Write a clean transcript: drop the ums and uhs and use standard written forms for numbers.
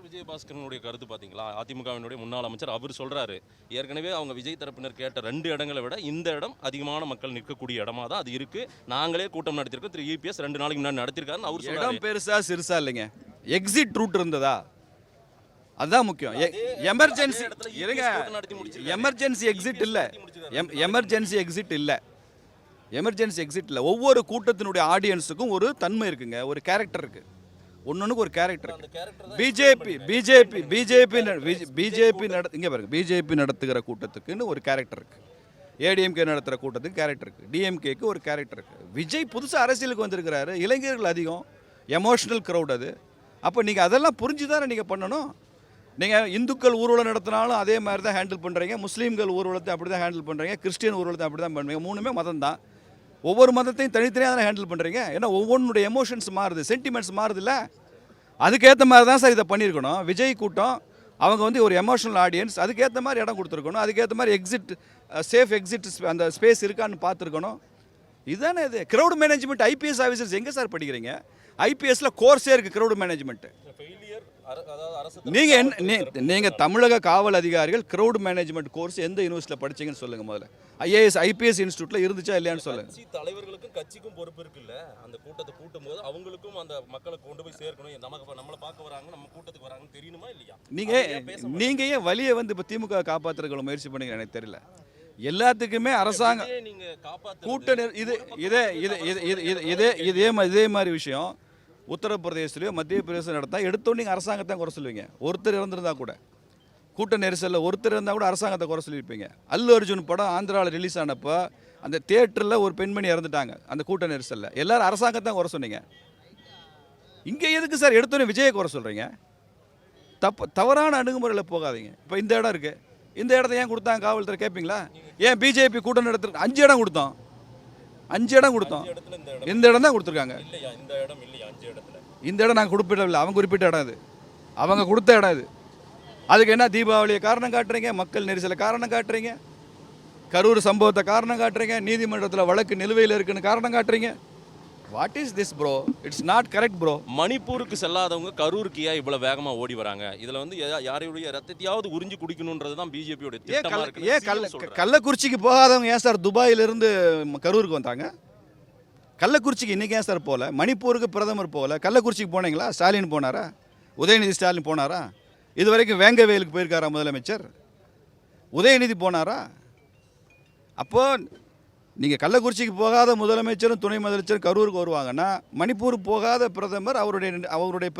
அமைச்சர் விஜயபாஸ்கரனுடைய கருத்து பார்த்தீங்களா? அதிமுகவினுடைய முன்னாள் அமைச்சர் அவர் சொல்றாரு, ஏற்கனவே அவங்க விஜய் தரப்பினர் கேட்ட 2 இடங்களை விட இந்த இடம் அதிகமான மக்கள் நிற்கக்கூடிய இடமா தான் அது இருக்கு. நாங்களே கூட்டம் நடத்திருக்கோம். திரு இபிஎஸ் 2 நாளைக்கு முன்னாடி நடத்திருக்காருன்னு அவர் சொல்றாரு. இடம் பெருசா சிறுசா இல்லைங்க, எக்ஸிட் ரூட் இருந்ததா, அதுதான் முக்கியம். எமர்ஜென்சி இருங்க, எமர்ஜென்சி எக்ஸிட் இல்லை, எமர்ஜென்சி எக்ஸிட் இல்லை, எமர்ஜென்சி எக்ஸிட் இல்லை. ஒவ்வொரு கூட்டத்தினுடைய ஆடியன்ஸுக்கும் ஒரு தன்மை இருக்குங்க, ஒரு கேரக்டர் இருக்கு, ஒன்னொன்னுக்கு ஒரு கேரக்டர் இருக்கு. இங்கே பாருங்க, பிஜேபி நடத்துகிற கூட்டத்துக்குன்னு ஒரு கேரக்டர் இருக்கு, ஏடிஎம்கே நடத்துகிற கூட்டத்துக்கு கேரக்டர் இருக்கு, டிஎம்கேக்கு ஒரு கேரக்டர் இருக்கு. விஜய் புதுசாக அரசியலுக்கு வந்திருக்கிறாரு, இளைஞர்கள் அதிகம், எமோஷனல் க்ரௌட் அது. அப்போ நீங்கள் அதெல்லாம் புரிஞ்சு தானே நீங்கள் பண்ணணும். நீங்கள் இந்துக்கள் ஊர்வலம் நடத்தினாலும் அதே மாதிரி தான் ஹேண்டில் பண்ணுறீங்க, முஸ்லீம்கள் ஊர்வலத்தை அப்படி தான் ஹேண்டில் பண்ணுறீங்க, கிறிஸ்டியன் ஊர்வலத்தை அப்படி தான் பண்ணுறீங்க. மூணுமே மதம் தான், ஒவ்வொரு மதத்தையும் தனித்தனியாக தான் ஹேண்டில் பண்ணுறீங்க. ஏன்னா ஒவ்வொன்றுடைய எமோஷன்ஸ் மாறுது, சென்டிமெண்ட்ஸ் மாறுதுல்ல. அதுக்கேற்ற மாதிரி தான் சார் இதை பண்ணியிருக்கணும். விஜய் கூட்டம் அவங்க வந்து ஒரு எமோஷனல் ஆடியன்ஸ், அதுக்கேற்ற மாதிரி இடம் கொடுத்துருக்கணும், அதுக்கேற்ற மாதிரி எக்ஸிட் சேஃப் எக்ஸிட் அந்த ஸ்பேஸ் இருக்கான்னு பார்த்துருக்கணும். இதுதானே இது க்ரௌட் மேனேஜ்மெண்ட். ஐபிஎஸ் ஆஃபீஸர்ஸ் எங்கே சார் படிக்கிறீங்க? ஐபிஎஸ்ல கோர்ஸே இருக்குது க்ரௌட் மேனேஜ்மெண்ட். நீங்கள் தமிழக காவல் அதிகாரிகள் க்ரௌட் மேனேஜ்மெண்ட் கோர்ஸ் எந்த யூனிவர்சிட்டியில் படிச்சீங்கன்னு சொல்லுங்கள் முதல்ல. ஐஏஎஸ் ஐபிஎஸ் இன்ஸ்டியூட்டில் இருந்துச்சா இல்லையான்னு சொல்லுங்கள். தலைவர்களுக்கும் கட்சிக்கும் பொறுப்பு இருக்குல்ல, அந்த கூட்டத்தை கூட்டும் போது அவங்களுக்கும் அந்த மக்களை கொண்டு போய் சேர்க்கணும். நம்மளை பார்க்க வராங்க, நம்ம கூட்டத்துக்கு வராங்கன்னு தெரியணுமா இல்லையா? நீங்கள் ஏன் வழியை வந்து இப்போ திமுக காப்பாற்றுறதுக்கு முயற்சி பண்ணீங்க எனக்கு தெரியல. எல்லாத்துக்குமே அரசாங்கம் கூட்ட இதே மாதிரி விஷயம் உத்தரப்பிரதேசலையோ மத்திய பிரதேசம் நடத்தா எடுத்தோன்னே அரசாங்கத்தை குறை சொல்லுவீங்க. ஒருத்தர் இறந்துருந்தா கூட, கூட்ட நெரிசலில் ஒருத்தர் இருந்தால் கூட அரசாங்கத்தை குறை சொல்லியிருப்பீங்க. அல்லு அர்ஜுன் படம் ஆந்திராவில் ரிலீஸ் ஆனப்போ அந்த தியேட்டரில் ஒரு பெண்மணி இறந்துட்டாங்க அந்த கூட்ட நெரிசலில். எல்லாரும் அரசாங்கத்தான் குறை சொன்னீங்க. இங்கே எதுக்கு சார் எடுத்தோன்னே விஜயை குறை சொல்கிறீங்க? தவறான அணுகுமுறையில் போகாதீங்க. இப்போ இந்த இடம் இருக்குது, இந்த இடத்த ஏன் கொடுத்தாங்க காவல்துறை கேட்பீங்களா? ஏன் பிஜேபி கூட்டம் நடத்து 5 இடம் கொடுத்தோம், 5 இடம் கொடுத்தோம், இந்த இடம் தான் கொடுத்துருக்காங்க. இந்த இடம் நாங்கள் குறிப்பிடவில்லை, அவங்க குறிப்பிட்ட இடம் இது, அவங்க கொடுத்த இடம் இது. அதுக்கு என்ன தீபாவளியை காரணம் காட்டுறீங்க, மக்கள் நெரிசலை காரணம் காட்டுறீங்க, கரூர் சம்பவத்தை காரணம் காட்டுறீங்க, நீதிமன்றத்தில் வழக்கு நிலுவையில் இருக்குன்னு காரணம் காட்டுறீங்க. What is this bro? It's not correct bro. மணிப்பூருக்கு செல்லாதவங்க கரூருக்கு ஏன் இவ்வளோ வேகமாக ஓடி வராங்க? இதில் வந்து யாரையுடைய ரத்தத்தையாவது உறிஞ்சி குடிக்கணுன்றது தான் பிஜேபியோட திட்டமா இருக்கு. ஏன் கள்ளக்குறிச்சிக்கு போகாதவங்க ஏன் சார் துபாயிலிருந்து கரூருக்கு வந்தாங்க? கள்ளக்குறிச்சிக்கு இன்றைக்கி ஏன் சார் போகல? மணிப்பூருக்கு பிரதமர் போகல, கள்ளக்குறிச்சிக்கு போனீங்களா? ஸ்டாலின் போனாரா? உதயநிதி ஸ்டாலின் போனாரா? இது வரைக்கும் வேங்கவேலுக்கு போயிருக்காரா முதலமைச்சர்? உதயநிதி போனாரா? அப்போ நீங்கள் கள்ளக்குறிச்சிக்கு போகாத முதலமைச்சரும் துணை முதலமைச்சரும் கரூருக்கு வருவாங்கன்னா, மணிப்பூருக்கு போகாத பிரதமர் அவருடைய